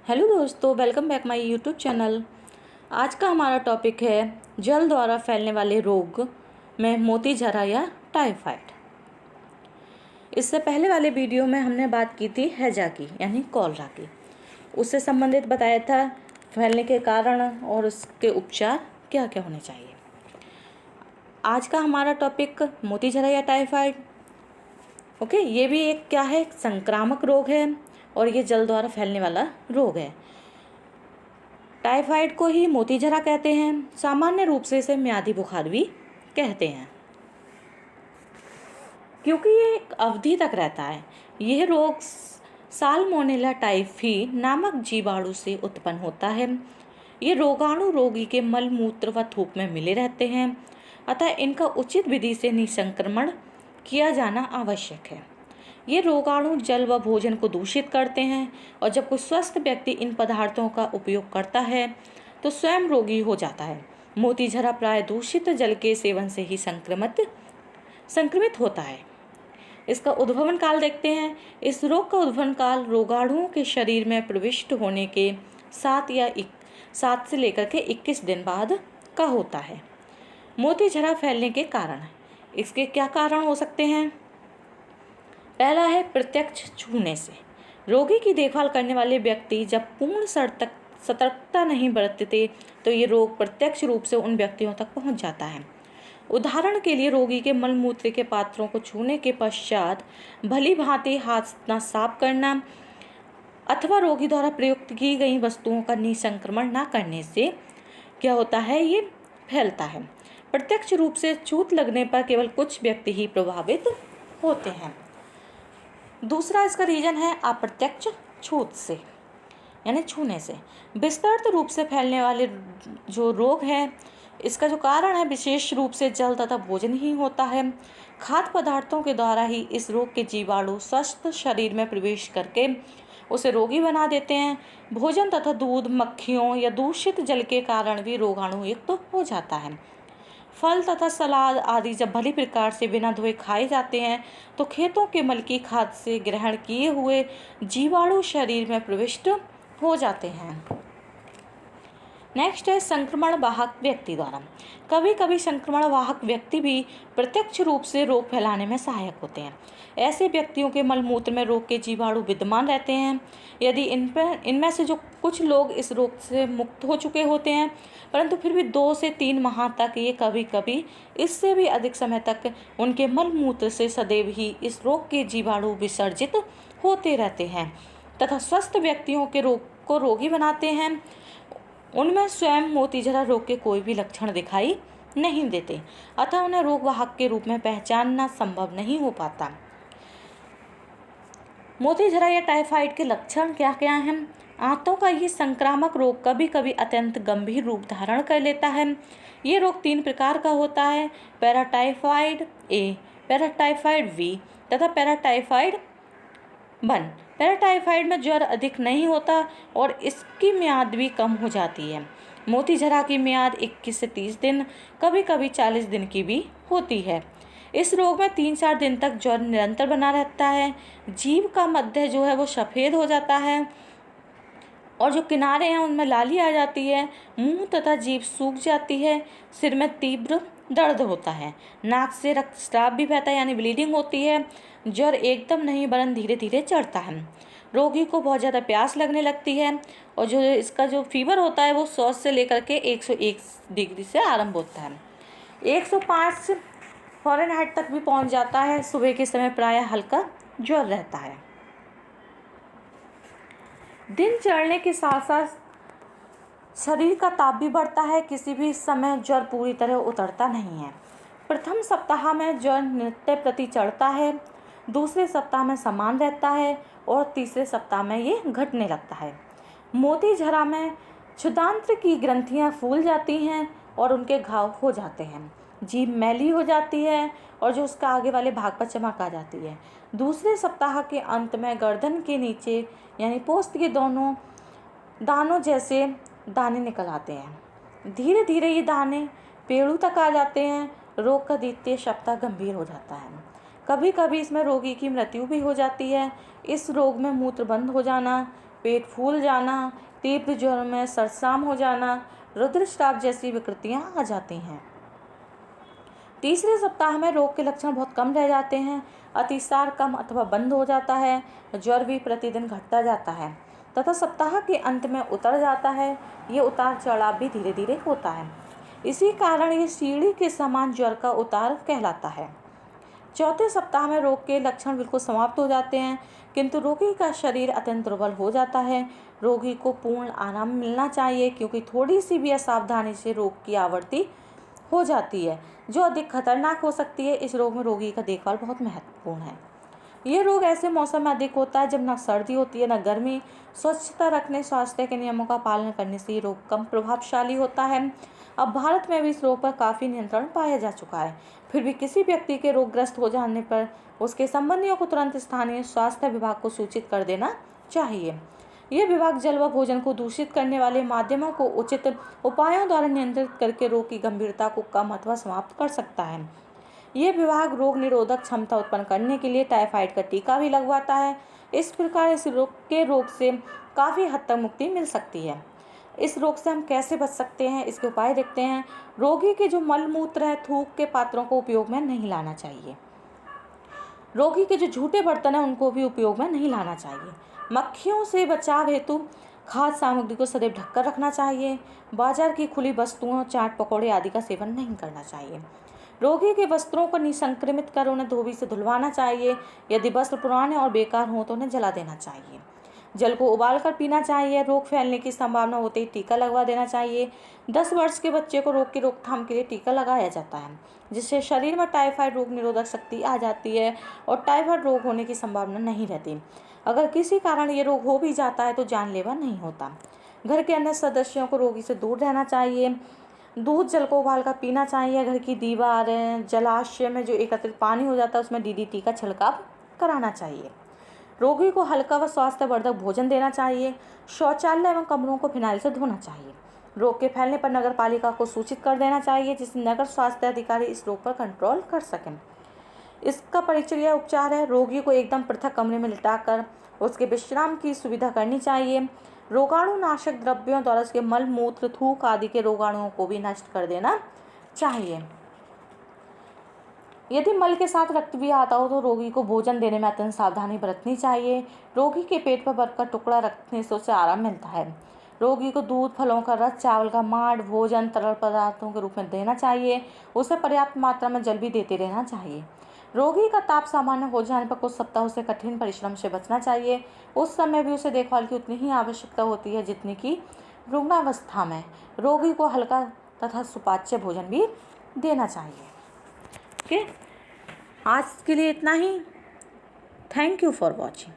Hello दोस्तों, welcome back my YouTube channel. आज का हमारा टॉपिक है जल द्वारा फैलने वाले रोग में मोती झरा या टाइफाइड। इससे पहले वाले वीडियो में हमने बात की थी हैजा की यानी कॉलरा की। उससे संबंधित बताया था फैलने के कारण और उसके उपचार क्या क्या होने चाहिए। आज का हमारा टॉपिक मोती झरा या टाइफाइड। ओके, ये भी एक क्या है, संक्रामक रोग है और ये जल द्वारा फैलने वाला रोग है। टाइफाइड को ही मोती झरा कहते हैं। सामान्य रूप से इसे म्यादी बुखार भी कहते हैं क्योंकि ये एक अवधि तक रहता है। यह रोग साल्मोनेला टाइफी नामक जीवाणु से उत्पन्न होता है। ये रोगाणु रोगी के मल मूत्र व थूक में मिले रहते हैं, अतः इनका उचित विधि से निसंक्रमण किया जाना आवश्यक है। ये रोगाणु जल व भोजन को दूषित करते हैं और जब कोई स्वस्थ व्यक्ति इन पदार्थों का उपयोग करता है तो स्वयं रोगी हो जाता है। मोती झरा प्राय दूषित जल के सेवन से ही संक्रमित होता है। इसका उद्भवन काल देखते हैं। इस रोग का उद्भवन काल रोगाणुओं के शरीर में प्रविष्ट होने के 7 से लेकर के 21 दिन बाद का होता है। मोती झरा फैलने के कारण, इसके क्या कारण हो सकते हैं? पहला है प्रत्यक्ष छूने से। रोगी की देखभाल करने वाले व्यक्ति जब पूर्ण सतर्कता नहीं बरतते तो ये रोग प्रत्यक्ष रूप से उन व्यक्तियों तक पहुंच जाता है। उदाहरण के लिए रोगी के मलमूत्र के पात्रों को छूने के पश्चात भली भांति हाथ न साफ करना अथवा रोगी द्वारा प्रयुक्त की गई वस्तुओं का निसंक्रमण न करने से क्या होता है, ये फैलता है। प्रत्यक्ष रूप से छूत लगने पर केवल कुछ व्यक्ति ही प्रभावित होते हैं। दूसरा इसका रीजन है अप्रत्यक्ष छूत से यानी छूने से। विस्तृत रूप से फैलने वाले जो रोग है, इसका जो कारण है विशेष रूप से जल तथा भोजन ही होता है। खाद्य पदार्थों के द्वारा ही इस रोग के जीवाणु स्वस्थ शरीर में प्रवेश करके उसे रोगी बना देते हैं। भोजन तथा दूध, मक्खियों या दूषित जल के कारण भी रोगाणु युक्त हो जाता है। फल तथा सलाद आदि जब भली प्रकार से बिना धोए खाए जाते हैं तो खेतों के मल की खाद से ग्रहण किए हुए जीवाणु शरीर में प्रविष्ट हो जाते हैं। नेक्स्ट है संक्रमण वाहक व्यक्ति द्वारा। कभी कभी संक्रमण वाहक व्यक्ति भी प्रत्यक्ष रूप से रोग फैलाने में सहायक होते हैं। ऐसे व्यक्तियों के मलमूत्र में रोग के जीवाणु विद्यमान रहते हैं। यदि इनमें से जो कुछ लोग इस रोग से मुक्त हो चुके होते हैं, परंतु फिर भी 2 से 3 माह तक ये कभी कभी इससे भी अधिक समय तक उनके मलमूत्र से सदैव ही इस रोग के जीवाणु विसर्जित होते रहते हैं तथा स्वस्थ व्यक्तियों के रोग को रोगी बनाते हैं। उनमें स्वयं मोती झरा रोग के कोई भी लक्षण दिखाई नहीं देते, अतः उन्हें रोग वाहक के रूप में पहचानना संभव नहीं हो पाता। मोती झरा या टाइफाइड के लक्षण क्या क्या हैं? आंतों का ये संक्रामक रोग कभी कभी अत्यंत गंभीर रूप धारण कर लेता है। ये रोग 3 प्रकार का होता है, पैराटाइफाइड ए, पैराटाइफाइड बी तथा पैराटाइफाइड 1। पैराटाइफाइड में ज्वर अधिक नहीं होता और इसकी म्याद भी कम हो जाती है। मोती झरा की म्याद 21 से 30 दिन, कभी कभी 40 दिन की भी होती है। इस रोग में 3-4 दिन तक ज्वर निरंतर बना रहता है। जीभ का मध्य जो है वो सफ़ेद हो जाता है और जो किनारे हैं उनमें लाली आ जाती है। मुंह तथा जीभ सूख जाती है। सिर में तीव्र दर्द होता है। नाक से रक्तस्राव भी बहता है यानी ब्लीडिंग होती है। ज्वर एकदम नहीं वरन धीरे धीरे चढ़ता है। रोगी को बहुत ज़्यादा प्यास लगने लगती है और जो इसका जो फीवर होता है वो 100 से लेकर के 101 डिग्री से आरंभ होता है। 105 फ़ारेनहाइट तक भी पहुंच जाता है। सुबह के समय प्रायः हल्का ज्वर रहता है। दिन चढ़ने के साथ साथ शरीर का ताप भी बढ़ता है। किसी भी समय ज्वर पूरी तरह उतरता नहीं है। प्रथम सप्ताह में ज्वर नित्य प्रति चढ़ता है, दूसरे सप्ताह में समान रहता है और तीसरे सप्ताह में ये घटने लगता है। मोती झरा में क्षुदांत्र की ग्रंथियां फूल जाती हैं और उनके घाव हो जाते हैं। जीभ मैली हो जाती है और जो उसका आगे वाले भाग पर चमक आ जाती है। दूसरे सप्ताह के अंत में गर्दन के नीचे यानी पोस्ट के दोनों दानों जैसे दाने निकल आते हैं। धीरे धीरे ये दाने पेड़ों तक आ जाते हैं। रोग का द्वितीय सप्ताह गंभीर हो जाता है। कभी कभी इसमें रोगी की मृत्यु भी हो जाती है। इस रोग में मूत्र बंद हो जाना, पेट फूल जाना, तीव्र ज्वर में सरसाम हो जाना, रुद्रस्राव जैसी विकृतियां आ जाती हैं। तीसरे सप्ताह में रोग के लक्षण बहुत कम रह जाते हैं, अतिसार कम अथवा बंद हो जाता है, ज्वर भी प्रतिदिन घटता जाता है तथा सप्ताह के अंत में उतर जाता है। ये उतार चढ़ाव भी धीरे धीरे होता है, इसी कारण ये सीढ़ी के समान ज्वर का उतार कहलाता है। चौथे सप्ताह में रोग के लक्षण बिल्कुल समाप्त हो जाते हैं, किंतु रोगी का शरीर अत्यंत दुर्बल हो जाता है। रोगी को पूर्ण आराम मिलना चाहिए, क्योंकि थोड़ी सी भी असावधानी से रोग की आवृत्ति हो जाती है, जो अधिक खतरनाक हो सकती है। इस रोग में रोगी का देखभाल बहुत महत्वपूर्ण है। ये रोग ऐसे मौसम में अधिक होता है जब न सर्दी होती है न गर्मी। स्वच्छता रखने, स्वास्थ्य के नियमों का पालन करने से ये रोग कम प्रभावशाली होता है। अब भारत में भी इस रोग पर काफ़ी नियंत्रण पाया जा चुका है। फिर भी किसी व्यक्ति के रोगग्रस्त हो जाने पर उसके संबंधियों को तुरंत स्थानीय स्वास्थ्य विभाग को सूचित कर देना चाहिए। यह विभाग जल व भोजन को दूषित करने वाले माध्यमों को उचित उपायों द्वारा नियंत्रित करके रोग की गंभीरता को कम अथवा समाप्त कर सकता है। यह विभाग रोग निरोधक क्षमता उत्पन्न करने के लिए टाइफाइड का टीका भी लगवाता है। इस प्रकार इस रोग से काफ़ी हद तक मुक्ति मिल सकती है। इस रोग से हम कैसे बच सकते हैं, इसके उपाय देखते हैं। रोगी के जो मलमूत्र है, थूक के पात्रों को उपयोग में नहीं लाना चाहिए। रोगी के जो झूठे बर्तन हैं उनको भी उपयोग में नहीं लाना चाहिए। मक्खियों से बचाव हेतु खाद्य सामग्री को सदैव ढककर रखना चाहिए। बाजार की खुली वस्तुओं, चाट पकौड़े आदि का सेवन नहीं करना चाहिए। रोगी के वस्त्रों को निसंक्रमित कर उन्हें धोबी से धुलवाना चाहिए। यदि वस्त्र पुराने और बेकार हों तो उन्हें जला देना चाहिए। जल को उबालकर पीना चाहिए। रोग फैलने की संभावना होते ही टीका लगवा देना चाहिए। 10 वर्ष के बच्चे को रोग की रोकथाम के लिए टीका लगाया जाता है, जिससे शरीर में टाइफाइड रोग निरोधक शक्ति आ जाती है और टाइफाइड रोग होने की संभावना नहीं रहती। अगर किसी कारण ये रोग हो भी जाता है तो जानलेवा नहीं होता। घर के अन्य सदस्यों को रोगी से दूर रहना चाहिए। दूध जल को उबालकर पीना चाहिए। घर की दीवारें, जलाशय में जो एकत्रित पानी हो जाता है उसमें DDT का छिड़काव कराना चाहिए। रोगी को हल्का व स्वास्थ्यवर्धक भोजन देना चाहिए। शौचालय एवं कमरों को फिनाइल से धोना चाहिए। रोग के फैलने पर नगर पालिका को सूचित कर देना चाहिए, जिससे नगर स्वास्थ्य अधिकारी इस रोग पर कंट्रोल कर सकें। इसका परिचर्या उपचार है। रोगी को एकदम पृथक कमरे में लिटाकर उसके विश्राम की सुविधा करनी चाहिए। रोगाणुनाशक द्रव्यों द्वारा उसके मल मूत्र, थूक आदि के रोगाणुओं को भी नष्ट कर देना चाहिए। यदि मल के साथ रक्त भी आता हो तो रोगी को भोजन देने में अत्यंत सावधानी बरतनी चाहिए। रोगी के पेट पर बर्फ का टुकड़ा रखने से उसे आराम मिलता है। रोगी को दूध, फलों का रस, चावल का मांड, भोजन, तरल पदार्थों के रूप में देना चाहिए। उसे पर्याप्त मात्रा में जल भी देते रहना चाहिए। रोगी का ताप सामान्य हो जाने पर कुछ सप्ताह उसे कठिन परिश्रम से बचना चाहिए। उस समय भी उसे देखभाल की उतनी ही आवश्यकता होती है जितनी कि रुग्णावस्था में। रोगी को हल्का तथा सुपाच्य भोजन भी देना चाहिए। ओके, आज के लिए इतना ही। Thank you for watching.